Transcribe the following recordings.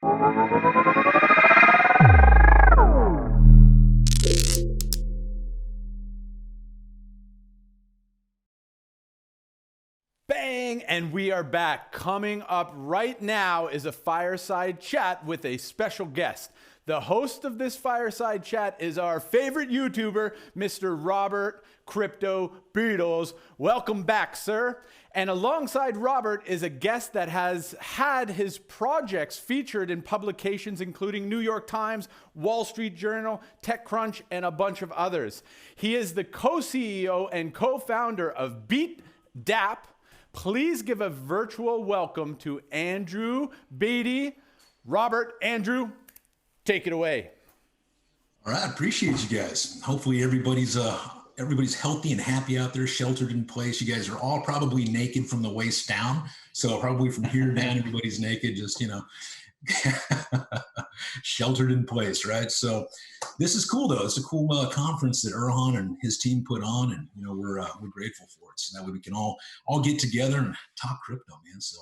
Bang! And we are back. Coming up right now is a fireside chat with a special guest. The host of this fireside chat is our favorite YouTuber, Mr. Robert Crypto Beadles. Welcome back, sir. And alongside Robert is a guest that has had his projects featured in publications including New York Times, Wall Street Journal, TechCrunch, and a bunch of others. He is the co-CEO and co-founder of BeatDapp. Please give a virtual welcome to Andrew Batey. Robert, Andrew, take it away. All right, appreciate you guys. Hopefully everybody's healthy and happy out there, sheltered in place. You guys are all probably naked from the waist down. So probably from here down, everybody's naked, just, sheltered in place, right? So this is cool though. It's a cool conference that Erhan and his team put on, and we're grateful for it. So that way we can all get together and talk crypto, man. So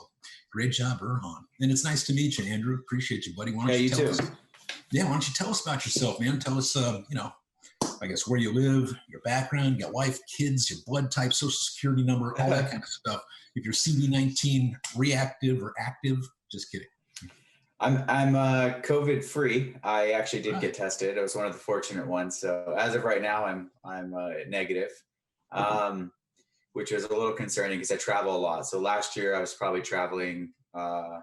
great job, Erhan. And it's nice to meet you, Andrew. Appreciate you, buddy. Why don't you tell us? Yeah, why don't you tell us about yourself, man? Tell us, I guess where you live, your background, your wife, kids, your blood type, social security number, all that kind of stuff. If you're CD19 reactive or active, just kidding. I'm COVID free. I actually did get tested. I was one of the fortunate ones. So as of right now, I'm negative, which was a little concerning because I travel a lot. So last year I was probably traveling. I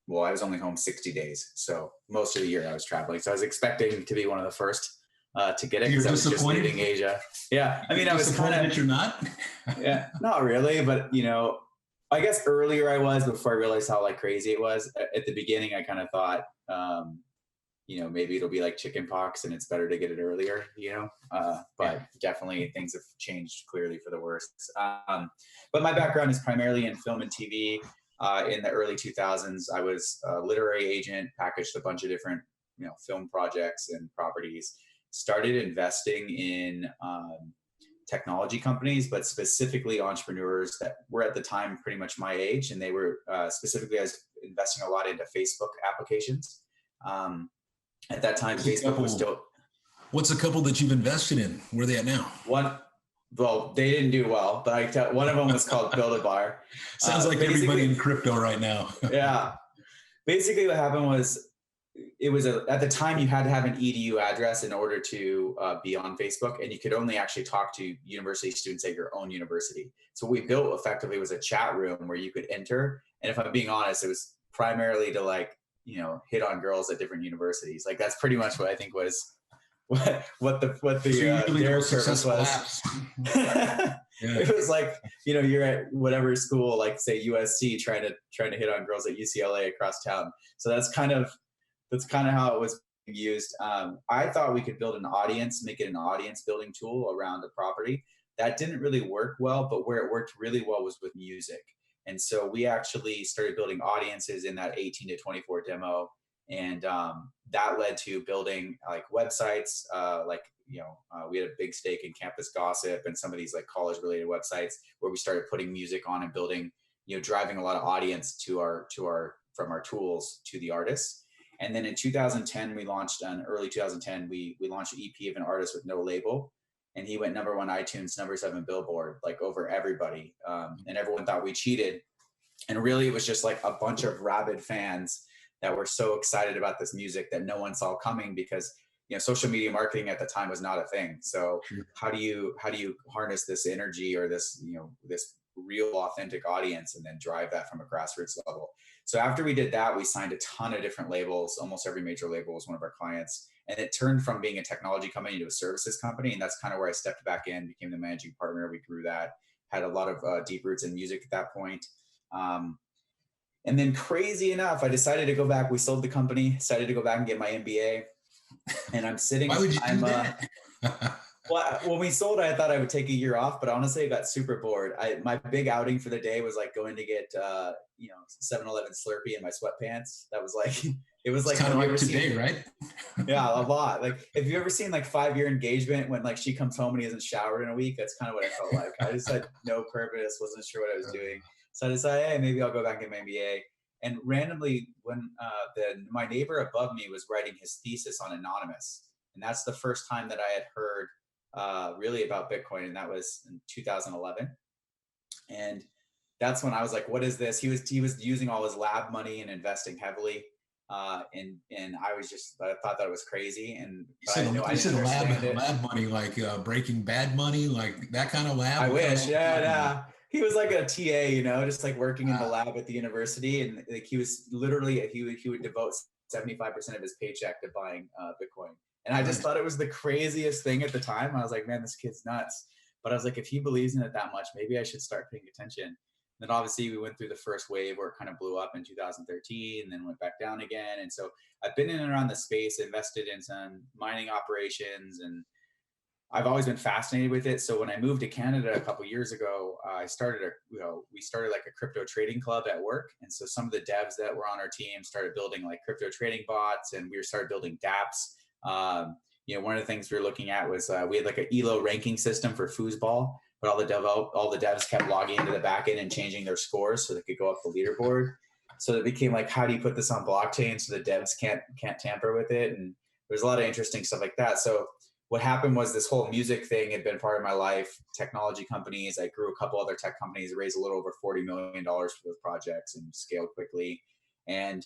was only home 60 days. So most of the year I was traveling. So I was expecting to be one of the first to get it because I was just leaving Asia. Yeah, I mean, I was kind of. That you're not. Yeah, not really, but I guess earlier I was before I realized how crazy it was. At the beginning, I kind of thought, maybe it'll be like chicken pox and it's better to get it earlier, but definitely things have changed clearly for the worse. But my background is primarily in film and TV. In the early 2000s, I was a literary agent, packaged a bunch of different, film projects and properties, started investing in technology companies, but specifically entrepreneurs that were at the time pretty much my age. And they were specifically, I was investing a lot into Facebook applications. At that time, Facebook was still. What's a couple that you've invested in? Where are they at now? They didn't do well, but one of them was called Build-A-Bar. Sounds like everybody in crypto right now. Yeah. Basically what happened was, at the time you had to have an edu address in order to be on Facebook, and you could only actually talk to university students at your own university. So what we built effectively was a chat room where you could enter. And if I'm being honest, it was primarily to hit on girls at different universities. That's pretty much what I think was what their service was. Yeah. It was you're at whatever school, say USC, trying to hit on girls at UCLA across town. So that's kind of how it was being used. I thought we could build make it an audience building tool around a property. That didn't really work well, but where it worked really well was with music. And so we actually started building audiences in that 18 to 24 demo. And that led to building websites, we had a big stake in Campus Gossip and some of these college related websites where we started putting music on and building, driving a lot of audience from our tools to the artists. And then in 2010, early 2010, we launched an EP of an artist with no label. And he went number 1 iTunes, number 7 Billboard, over everybody. And everyone thought we cheated. And really, it was just a bunch of rabid fans that were so excited about this music that no one saw coming because, social media marketing at the time was not a thing. So how do you harness this energy or this, this real authentic audience and then drive that from a grassroots level? So after we did that, we signed a ton of different labels. Almost every major label was one of our clients. And it turned from being a technology company to a services company. And that's kind of where I stepped back in, became the managing partner. We grew that, had a lot of deep roots in music at that point. And then crazy enough, I decided to go back. We sold the company, decided to go back and get my MBA. And I'm sitting. Why would you do that? Well, when we sold it, I thought I would take a year off, but honestly, I got super bored. My big outing for the day was going to get, 7-Eleven Slurpee in my sweatpants. That was it was kind of like today, right? Yeah, a lot. If you ever seen 5-year engagement when she comes home and he hasn't showered in a week, that's kind of what I felt like. I just had no purpose, wasn't sure what I was doing. So I decided, hey, maybe I'll go back and get my MBA. And randomly, when my neighbor above me was writing his thesis on Anonymous, and that's the first time that I had heard really about Bitcoin, and that was in 2011. And that's when I was like, "What is this?" He was using all his lab money and investing heavily, and I thought that was crazy. And I didn't understand it. Lab money, like Breaking Bad money, like that kind of lab. I wish, yeah. He was like a TA, just like working in the lab at the university, and like he was literally he would devote 75% of his paycheck to buying Bitcoin. And I just thought it was the craziest thing at the time. I was like, man, this kid's nuts. But I was like, if he believes in it that much, maybe I should start paying attention. And then obviously we went through the first wave where it kind of blew up in 2013 and then went back down again. And so I've been in and around the space, invested in some mining operations, and I've always been fascinated with it. So when I moved to Canada a couple of years ago, we started like a crypto trading club at work. And so some of the devs that were on our team started building like crypto trading bots, and we started building dApps. One of the things we were looking at was we had like an ELO ranking system for foosball, but all the devs kept logging into the backend and changing their scores so they could go up the leaderboard. So it became like, how do you put this on blockchain so the devs can't tamper with it? And there's a lot of interesting stuff like that. So what happened was this whole music thing had been part of my life. Technology companies, I grew a couple other tech companies, raised a little over $40 million for those projects and scaled quickly. And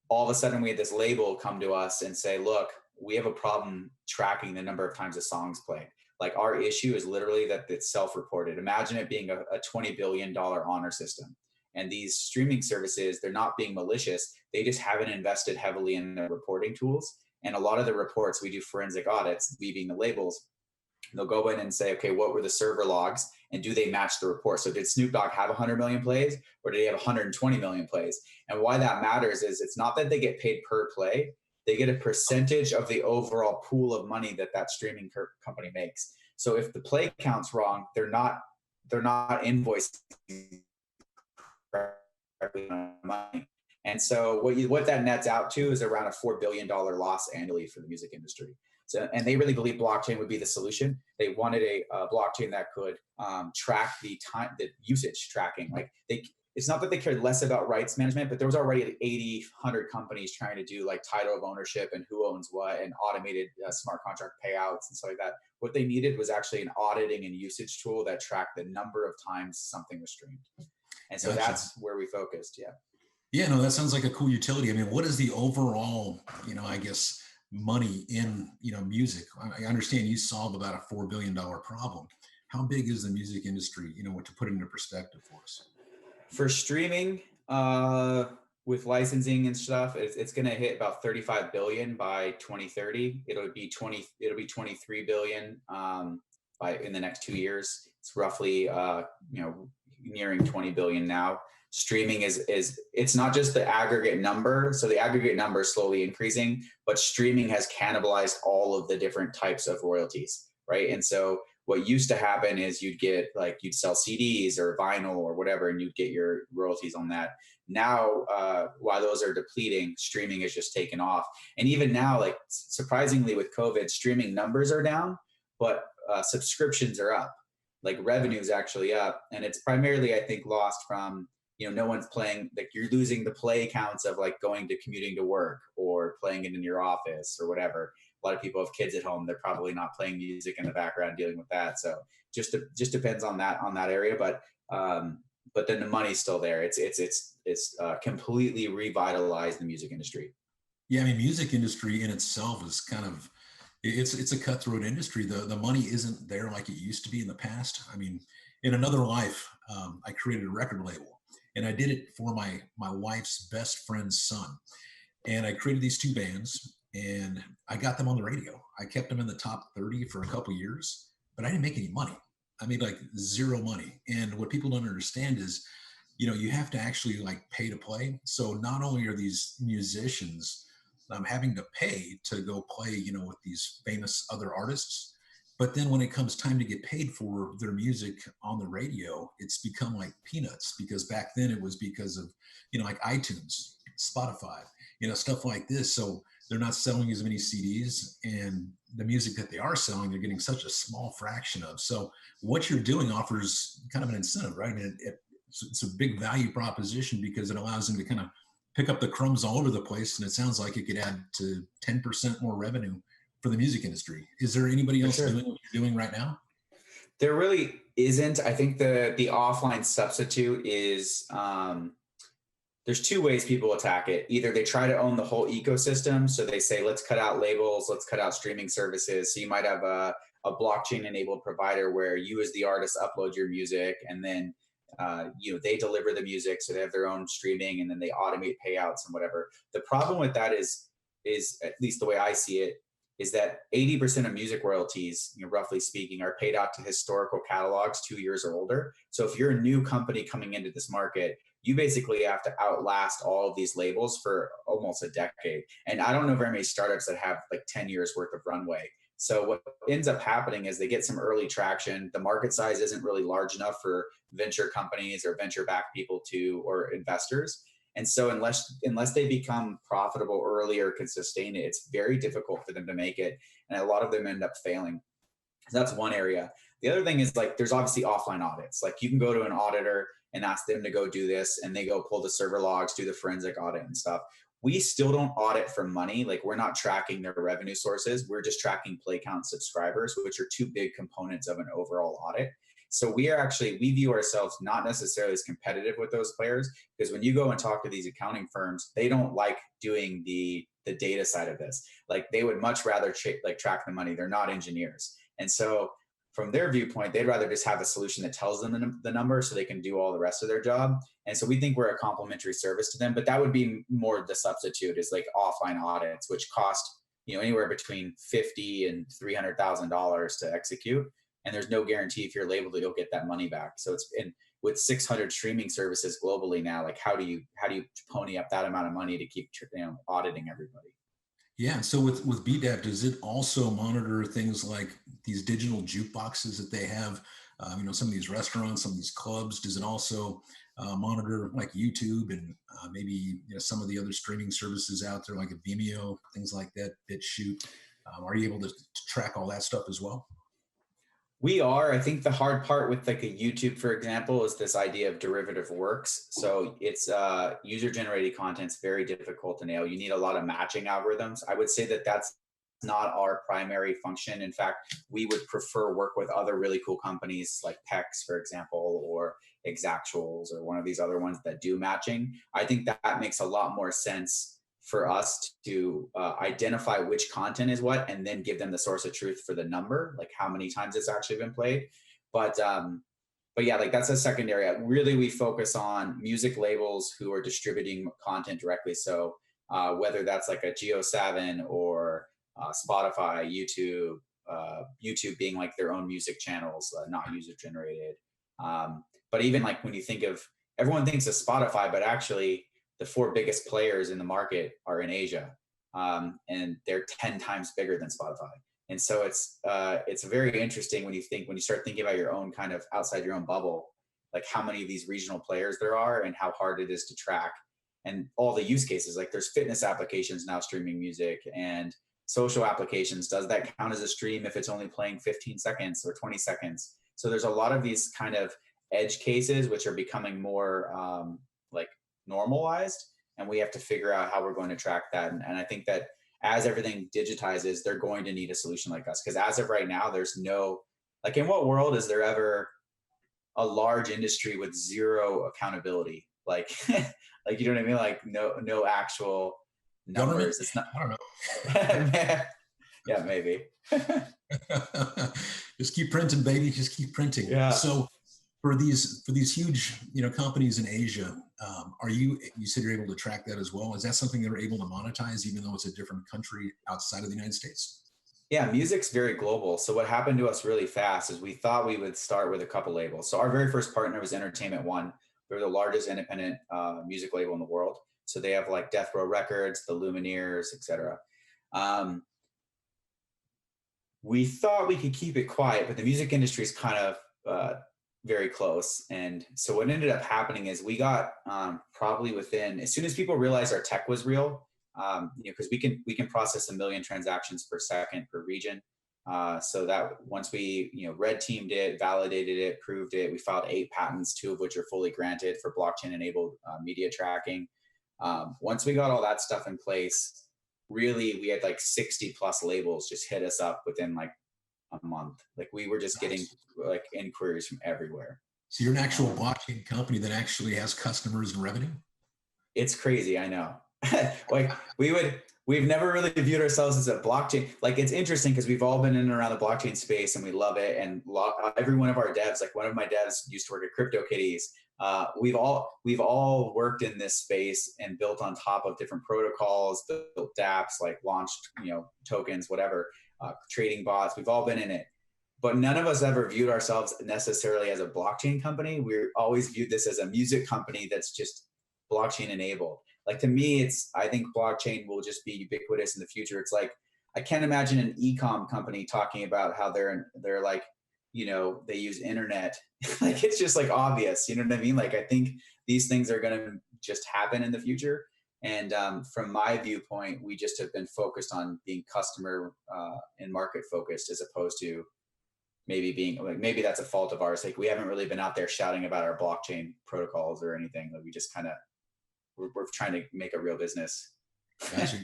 all of a sudden we had this label come to us and say, look, we have a problem tracking the number of times a song's played. Like our issue is literally that it's self-reported. Imagine it being a $20 billion honor system. And these streaming services, they're not being malicious. They just haven't invested heavily in their reporting tools. And a lot of the reports, we do forensic audits, we being the labels. They'll go in and say, okay, what were the server logs? And do they match the report? So did Snoop Dogg have 100 million plays, or did he have 120 million plays? And why that matters is it's not that they get paid per play. They get a percentage of the overall pool of money that streaming company makes. So if the play count's wrong, they're not invoicing money. And so what that nets out to is around a $4 billion loss annually for the music industry. So, and they really believe blockchain would be the solution. They wanted a blockchain that could track the usage tracking. Like it's not that they cared less about rights management, but there was already 80, 100 companies trying to do like title of ownership and who owns what and automated smart contract payouts and stuff like that. What they needed was actually an auditing and usage tool that tracked the number of times something was streamed. And so that's where we focused. Yeah. Yeah, no, that sounds like a cool utility. I mean, what is the overall, I guess, money in, music? I understand you solve about a $4 billion problem. How big is the music industry, to put it into perspective for us? For streaming, with licensing and stuff, it's going to hit about 35 billion by 2030. It'll be 23 billion in the next 2 years. It's roughly nearing 20 billion now. Streaming is it's not just the aggregate number. So the aggregate number is slowly increasing, but streaming has cannibalized all of the different types of royalties, right? And so what used to happen is you'd sell CDs or vinyl or whatever, and you'd get your royalties on that. Now, while those are depleting, streaming has just taken off. And even now, like surprisingly with COVID, streaming numbers are down, but subscriptions are up. Like revenue is actually up. And it's primarily, I think, lost from, no one's playing, like you're losing the play counts of like commuting to work or playing it in your office or whatever. A lot of people have kids at home. They're probably not playing music in the background dealing with that. So just depends on that area. But then the money's still there. It's completely revitalized the music industry. Yeah. I mean, music industry in itself is kind of, it's a cutthroat industry. The money isn't there like it used to be in the past. I mean, in another life, I created a record label. And I did it for my wife's best friend's son. And I created these two bands and I got them on the radio. I kept them in the top 30 for a couple years, but I didn't make any money. I made like zero money. And what people don't understand is, you have to actually like pay to play. So not only are these musicians having to pay to go play, with these famous other artists, but then when it comes time to get paid for their music on the radio, it's become like peanuts, because back then it was because of, like iTunes, Spotify, stuff like this. So they're not selling as many CDs, and the music that they are selling, they're getting such a small fraction of. So what you're doing offers kind of an incentive, right? I mean, it's a big value proposition because it allows them to kind of pick up the crumbs all over the place. And it sounds like it could add to 10% more revenue for the music industry. Is there anybody else doing what you're doing right now? There really isn't. I think the offline substitute is, there's two ways people attack it. Either they try to own the whole ecosystem. So they say, let's cut out labels, let's cut out streaming services. So you might have a blockchain enabled provider where you as the artist upload your music, and then they deliver the music. So they have their own streaming, and then they automate payouts and whatever. The problem with that is at least the way I see it, is that 80% of music royalties, roughly speaking, are paid out to historical catalogs 2 years or older. So if you're a new company coming into this market, you basically have to outlast all of these labels for almost a decade. And I don't know very many startups that have like 10 years worth of runway. So what ends up happening is they get some early traction. The market size isn't really large enough for venture companies or venture-backed people or investors. And so unless they become profitable early or can sustain it, it's very difficult for them to make it. And a lot of them end up failing. So that's one area. The other thing is like, there's obviously offline audits. Like you can go to an auditor and ask them to go do this, and they go pull the server logs, do the forensic audit and stuff. We still don't audit for money. Like we're not tracking their revenue sources. We're just tracking play count subscribers, which are two big components of an overall audit. So we view ourselves not necessarily as competitive with those players, because when you go and talk to these accounting firms, they don't like doing the data side of this. Like they would much rather track the money. They're not engineers. And so from their viewpoint, they'd rather just have a solution that tells them the number so they can do all the rest of their job. And so we think we're a complementary service to them, but that would be more the substitute, is like offline audits, which cost, anywhere between $50,000 and $300,000 to execute. And there's no guarantee if you're labeled that you'll get that money back. So with 600 streaming services globally now, like how do you pony up that amount of money to keep auditing everybody? Yeah. So with BeatDapp, does it also monitor things like these digital jukeboxes that they have? Some of these restaurants, some of these clubs. Does it also monitor like YouTube and maybe some of the other streaming services out there, like a Vimeo, things like that, BitChute? Are you able to track all that stuff as well? We are. I think the hard part with like a YouTube, for example, is this idea of derivative works. So it's user-generated content. It's very difficult to nail. You need a lot of matching algorithms. I would say that that's not our primary function. In fact, we would prefer work with other really cool companies like Pex, for example, or Exactuals, or one of these other ones that do matching. I think that makes a lot more sense for us to identify which content is what, and then give them the source of truth for the number, like how many times it's actually been played. But yeah, like that's a secondary. Really, we focus on music labels who are distributing content directly. So whether that's like a Geo7 or Spotify, YouTube being like their own music channels, not user generated. But even like when you think of, everyone thinks of Spotify, but actually the 4 biggest players in the market are in Asia, and they're 10 times bigger than Spotify. And so it's very interesting when you start thinking about your own kind of outside your own bubble, like how many of these regional players there are and how hard it is to track, and all the use cases. Like there's fitness applications now streaming music, and social applications. Does that count as a stream if it's only playing 15 seconds or 20 seconds? So there's a lot of these kind of edge cases which are becoming more like normalized, and we have to figure out how we're going to track that. And I think that as everything digitizes, they're going to need a solution like us, because as of right now, there's no, like, in what world is there ever a large industry with zero accountability? Like, like, you know what I mean? Like no actual numbers. Government? It's not, I don't know. Yeah, maybe. Just keep printing, baby. Just keep printing. Yeah. So for these huge companies in Asia, you said you're able to track that as well? Is that something that we're able to monetize even though it's a different country outside of the United States? Yeah, music's very global. So what happened to us really fast is we thought we would start with a couple labels. So our very first partner was Entertainment One. They're the largest independent music label in the world. So they have like Death Row Records, the Lumineers, etc. We thought we could keep it quiet, but the music industry is kind of very close. And so what ended up happening is we got probably within, as soon as people realized our tech was real, because we can process 1 million transactions per second per region. So that once we, red teamed it, validated it, proved it, we filed 8 patents, 2 of which are fully granted for blockchain enabled media tracking. Once we got all that stuff in place, really we had like 60 plus labels just hit us up within like a month. Like we were just getting like inquiries from everywhere. So you're an actual blockchain company that actually has customers and revenue? It's crazy, I know. Like we've never really viewed ourselves as a blockchain. Like it's interesting because we've all been in and around the blockchain space and we love it. And every one of our devs, like one of my devs used to work at CryptoKitties. We've all worked in this space and built on top of different protocols, built dApps, like launched, tokens, whatever, trading bots. We've all been in it. But none of us ever viewed ourselves necessarily as a blockchain company. We always viewed this as a music company that's just blockchain enabled. Like to me, I think blockchain will just be ubiquitous in the future. It's like, I can't imagine an e-com company talking about how they're like, they use internet. Like, it's just like obvious, you know what I mean? Like, I think these things are going to just happen in the future. And from my viewpoint, we just have been focused on being customer and market focused as opposed to maybe that's a fault of ours. Like we haven't really been out there shouting about our blockchain protocols or anything. Like we just kind of, we're trying to make a real business. Gotcha.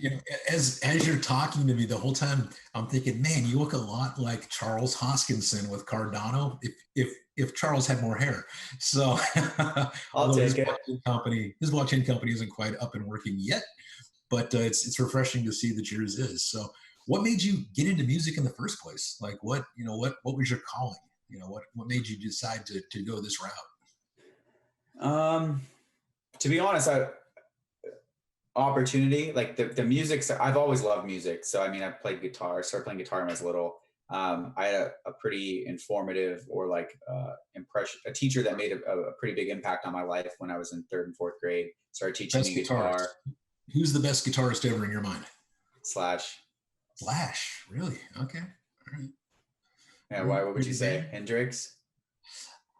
As you're talking to me the whole time, I'm thinking, man, you look a lot like Charles Hoskinson with Cardano. If Charles had more hair, so I'll take it. His blockchain company isn't quite up and working yet, but it's refreshing to see that yours is. So, what made you get into music in the first place? Like, what was your calling? What made you decide to go this route? To be honest, opportunity, like the music, I've always loved music. So I mean, I played guitar, started playing guitar when I was little. I had a pretty informative or like a teacher that made a pretty big impact on my life when I was in 3rd and 4th grade. Started teaching me guitar. Who's the best guitarist ever in your mind? Slash, really? Okay. All right. Yeah, why? What would you say? Hendrix?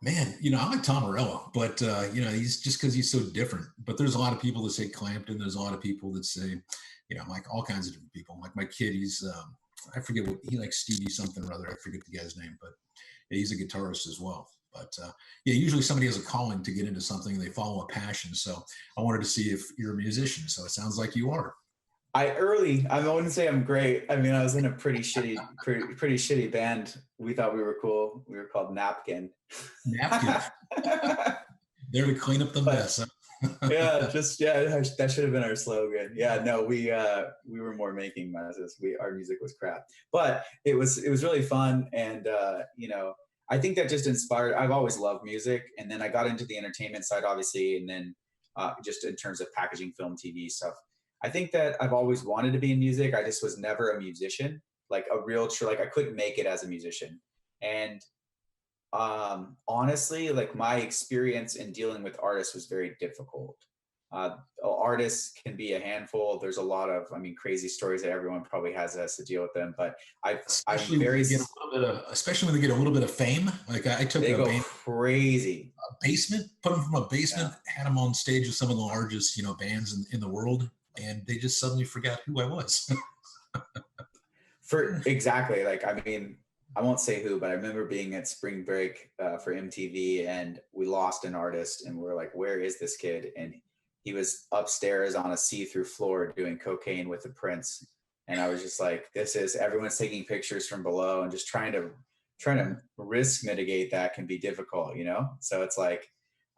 Man, I like Tom Morello, but he's just because he's so different. But there's a lot of people that say Clapton. There's a lot of people that say, like all kinds of different people. Like my kid, he's I forget what he likes, Stevie something or other. I forget the guy's name, but yeah, he's a guitarist as well. But usually somebody has a calling to get into something. They follow a passion. So I wanted to see if you're a musician. So it sounds like you are. I wouldn't say I'm great. I mean, I was in a pretty shitty band. We thought we were cool. We were called Napkin. Napkin. There to clean up the mess. That should have been our slogan. Yeah, no, we were more making messes. Our music was crap, but it was really fun. And I think that just inspired. I've always loved music, and then I got into the entertainment side, obviously, and then just in terms of packaging, film, TV stuff. I think that I've always wanted to be in music. I just was never a musician, like a real like I couldn't make it as a musician. And honestly, like my experience in dealing with artists was very difficult. Artists can be a handful. There's a lot of, crazy stories that everyone probably has to deal with them. But especially when they get a little bit of fame. Like I took they go crazy. A basement, put them from a basement, had them on stage with some of the largest, bands in the world. And they just suddenly forgot who I was. Exactly. Like, I won't say who, but I remember being at spring break for MTV and we lost an artist and we're like, where is this kid? And he was upstairs on a see-through floor doing cocaine with the Prince. And I was just like, everyone's taking pictures from below and just trying to risk mitigate that can be difficult, So it's like,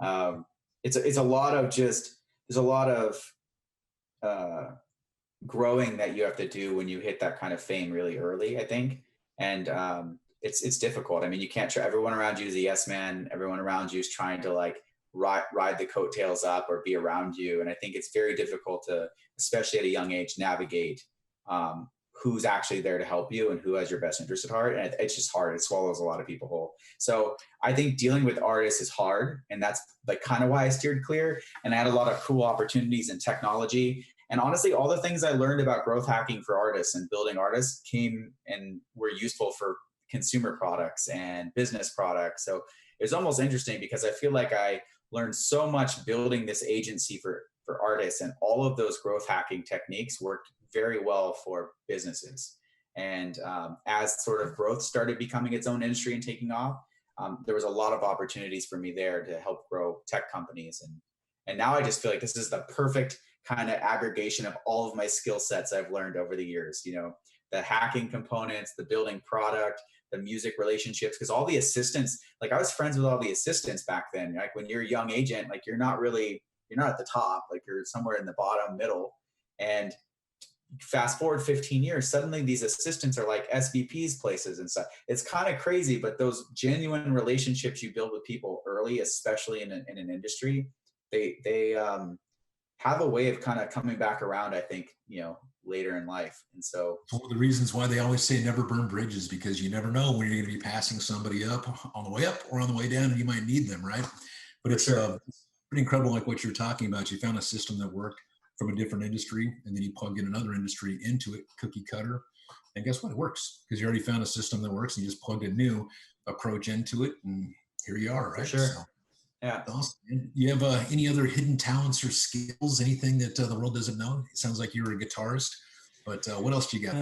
there's a lot of growing that you have to do when you hit that kind of fame really early, I think. And it's difficult. You can't everyone around you is a yes man. Everyone around you is trying to like ride the coattails up or be around you. And I think it's very difficult to, especially at a young age, navigate who's actually there to help you and who has your best interest at heart. And it's just hard. It swallows a lot of people whole. So I think dealing with artists is hard. And that's like kind of why I steered clear. And I had a lot of cool opportunities in technology. And honestly, all the things I learned about growth hacking for artists and building artists came and were useful for consumer products and business products. So it was almost interesting because I feel like I learned so much building this agency for artists, and all of those growth hacking techniques worked very well for businesses. And as sort of growth started becoming its own industry and taking off, there was a lot of opportunities for me there to help grow tech companies. And now I just feel like this is the perfect kind of aggregation of all of my skill sets I've learned over the years, you know, the hacking components, the building product, the music relationships, because all the assistants, like I was friends with all the assistants back then. Like when you're a young agent, like you're not at the top, like you're somewhere in the bottom middle. And fast forward 15 years, suddenly these assistants are like SVPs places and stuff. It's kind of crazy, but those genuine relationships you build with people early, especially in an industry, they have a way of kind of coming back around, I think, you know, later in life. And so it's one of the reasons why they always say never burn bridges, because you never know when you're going to be passing somebody up on the way up or on the way down, and you might need them, right? But it's pretty incredible, like what you're talking about. You found a system that worked from a different industry, and then you plug in another industry into it, cookie cutter, and guess what? It works because you already found a system that works, and you just plugged a new approach into it, and here you are, right? For sure. So, yeah. Awesome. You have any other hidden talents or skills? Anything that the world doesn't know? It sounds like you were a guitarist, but what else do you got?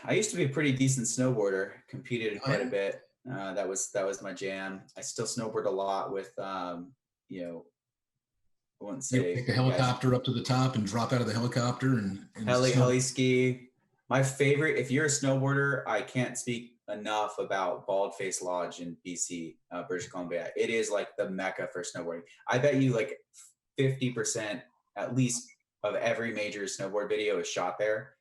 I used to be a pretty decent snowboarder. Competed quite a bit. That was my jam. I still snowboard a lot with, you know, I wouldn't say. You take the helicopter up to the top and drop out of the helicopter and heli ski. My favorite, if you're a snowboarder, I can't speak enough about Baldface Lodge in BC, British Columbia. It is like the mecca for snowboarding. I bet you like 50% at least of every major snowboard video is shot there.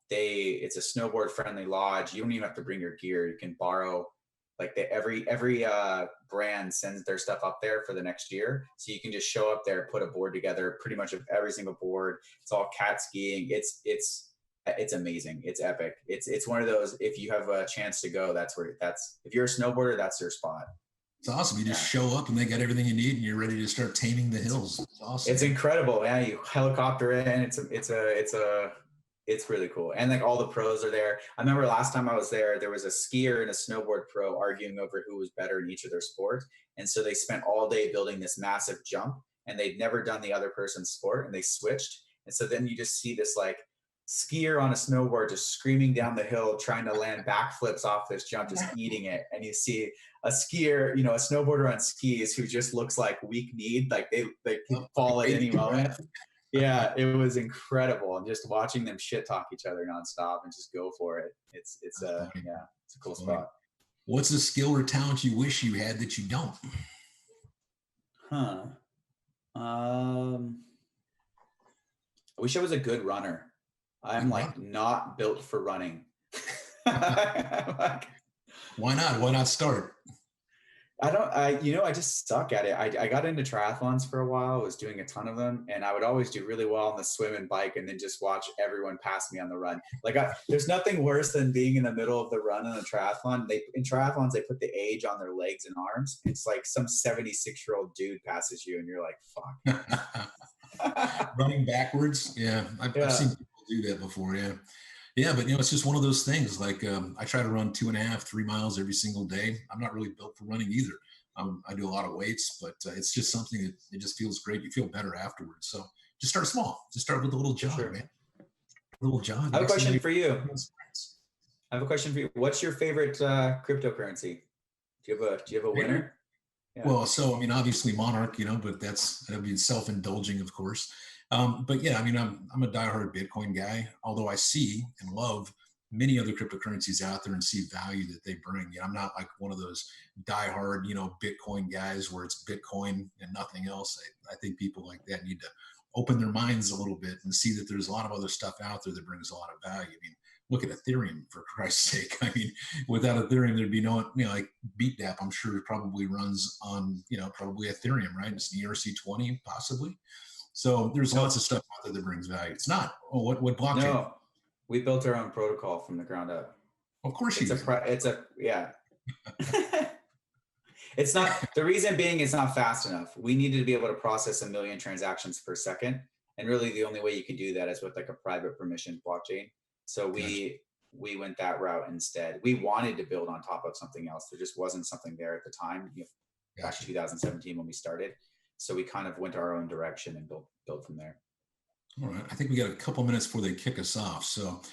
It's a snowboard friendly lodge. You don't even have to bring your gear. You can borrow, like every brand sends their stuff up there for the next year. So you can just show up there, put a board together, pretty much of every single board. It's all cat skiing. It's amazing. It's epic. It's one of those, if you have a chance to go, if you're a snowboarder, that's your spot. It's awesome. You just show up and they got everything you need and you're ready to start taming the hills. It's awesome. It's incredible. Yeah. You helicopter in. It's really cool. And like all the pros are there. I remember last time I was there was a skier and a snowboard pro arguing over who was better in each of their sports. And so they spent all day building this massive jump, and they'd never done the other person's sport, and they switched. And so then you just see this like skier on a snowboard just screaming down the hill, trying to land backflips off this jump, just eating it. And you see a skier, you know, a snowboarder on skis who just looks like weak-kneed, like they can fall at any moment. Yeah, it was incredible. And just watching them shit talk each other nonstop and just go for it. It's a cool spot. What's a skill or talent you wish you had that you don't? I wish I was a good runner. I'm like not built for running. Why not? Why not start? I just suck at it. I got into triathlons for a while. I was doing a ton of them, and I would always do really well on the swim and bike, and then just watch everyone pass me on the run. Like there's nothing worse than being in the middle of the run in a triathlon. In triathlons, they put the age on their legs and arms. It's like some 76-year-old dude passes you, and you're like, fuck. Running backwards. Yeah. I've seen people do that before. Yeah. Yeah. But it's just one of those things. Like I try to run 2.5, 3 miles every single day. I'm not really built for running either. I do a lot of weights, but it's just something that it just feels great. You feel better afterwards. So just start small. Just start with a little jog, man. A little jog. I have a question for you. What's your favorite cryptocurrency? Do you have a winner? Yeah. Well, so obviously Monarch, but that'd be self-indulging, of course. But yeah, I'm a diehard Bitcoin guy. Although I see and love many other cryptocurrencies out there and see value that they bring. I'm not like one of those diehard, Bitcoin guys where it's Bitcoin and nothing else. I think people like that need to open their minds a little bit and see that there's a lot of other stuff out there that brings a lot of value. Look at Ethereum, for Christ's sake. Without Ethereum, there'd be no, like BeatDapp, I'm sure it probably runs on, probably Ethereum, right? It's an ERC20, possibly. So there's lots of stuff out there that brings value. It's not. Oh, what blockchain? No, we built our own protocol from the ground up. Of course you did. It's not, the reason being it's not fast enough. We needed to be able to process 1 million transactions per second. And really the only way you can do that is with like a private permission blockchain. So we went that route instead. We wanted to build on top of something else. There just wasn't something there at the time, back in 2017 when we started. So we kind of went our own direction and built from there. All right. I think we got a couple minutes before they kick us off. So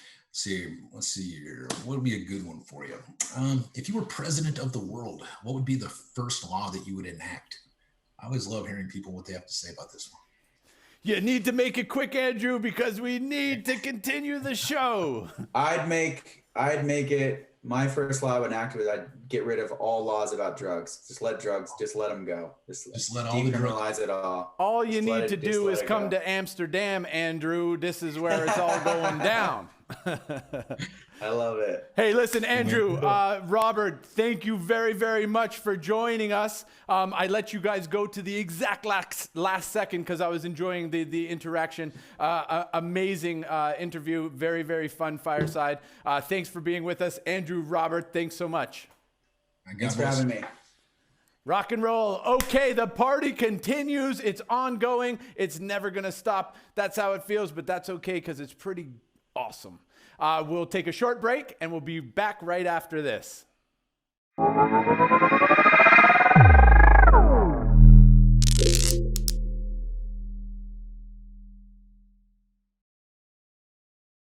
let's see here. What would be a good one for you? If you were president of the world, what would be the first law that you would enact? I always love hearing people what they have to say about this one. You need to make it quick, Andrew, because we need to continue the show. I'd make it, my first law I would enact was I'd get rid of all laws about drugs. Just let them go. Just let all decriminalize it all. All you need to do is come to Amsterdam, Andrew. This is where it's all going down. I love it. Hey, listen, Andrew, Robert, thank you very, very much for joining us. I let you guys go to the exact last second because I was enjoying the interaction. Amazing interview. Very, very fun fireside. Thanks for being with us. Andrew, Robert, thanks so much. Thanks for having me. Rock and roll. Okay, the party continues. It's ongoing. It's never going to stop. That's how it feels, but that's okay because it's pretty awesome. We'll take a short break and we'll be back right after this.